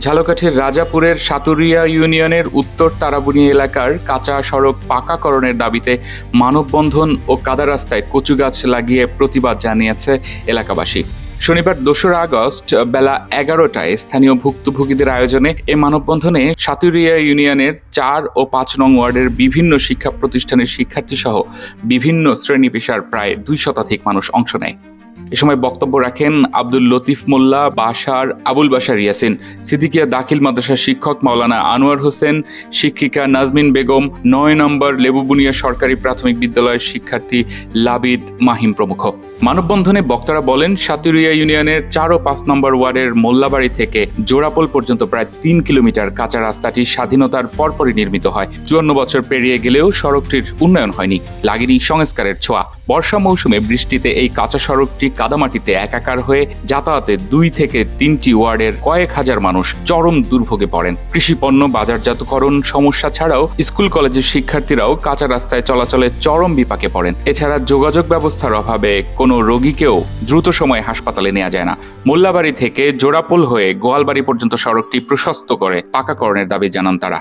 ঝালকাঠির রাজাপুরের সাতুরিয়া ইউনিয়নের উত্তর তারাবুনি এলাকার কাঁচা সড়ক পাকাকরণের দাবিতে মানববন্ধন ও কাদা রাস্তায় কচু গাছ লাগিয়ে প্রতিবাদ জানিয়েছে এলাকাবাসী। শনিবার ২রা আগস্ট বেলা ১১টায় স্থানীয় ভুক্তভোগীদের আয়োজনে এ মানববন্ধনে সাতুরিয়া ইউনিয়নের ৪ ও ৫ নং ওয়ার্ডের বিভিন্ন শিক্ষা প্রতিষ্ঠানের শিক্ষার্থী সহ বিভিন্ন শ্রেণী পেশার প্রায় ২ শতাধিক মানুষ অংশ নেয়। এ সময় বক্তব্য রাখেন আব্দুল লতিফ মোল্লা, বাশার, আবুল বাশার ইয়াসিন, সিদ্দিকিয়া দাখিল মাদ্রাসার শিক্ষক মাওলানা আনোয়ার হোসেন, শিক্ষিকা নাজমিন বেগম, ৯ নম্বর লেবুবুনিয়া সরকারি প্রাথমিক বিদ্যালয়ের শিক্ষার্থী লাবিদ মাহিম প্রমুখ। মানববন্ধনে বক্তারা বলেন, সাতুরিয়া ইউনিয়নের ৪ ও ৫ নম্বর ওয়ার্ডের মোল্লাবাড়ি থেকে জোড়াপোল পর্যন্ত প্রায় ৩ কিলোমিটার কাঁচা রাস্তাটি স্বাধীনতার পরপরই নির্মিত হয়। ৫৪ বছর পেরিয়ে গেলেও সড়কটির উন্নয়ন হয়নি, লাগেনি সংস্কারের ছোঁয়া। বর্ষা মৌসুমে বৃষ্টিতে এই কাঁচা সড়কটি কাদামাটিতে একাকার হয়ে যাতায়াতে ২ থেকে ৩টি ওয়ার্ডের কয়েক হাজার মানুষ চরম দুর্ভোগে পড়েন। কৃষিপণ্য বাজারজাতকরণ সমস্যা ছাড়াও স্কুল কলেজের শিক্ষার্থীরাও কাঁচা রাস্তায় চলাচলে চরম বিপাকে পড়েন। এছাড়া যোগাযোগ ব্যবস্থার অভাবে কোনো রোগীকেও দ্রুত সময়ে হাসপাতালে নেওয়া যায় না। মোল্লাবাড়ি থেকে জোড়াপোল হয়ে গোয়ালবাড়ি পর্যন্ত সড়কটি প্রশস্ত করে পাকাকরণের দাবি জানান তারা।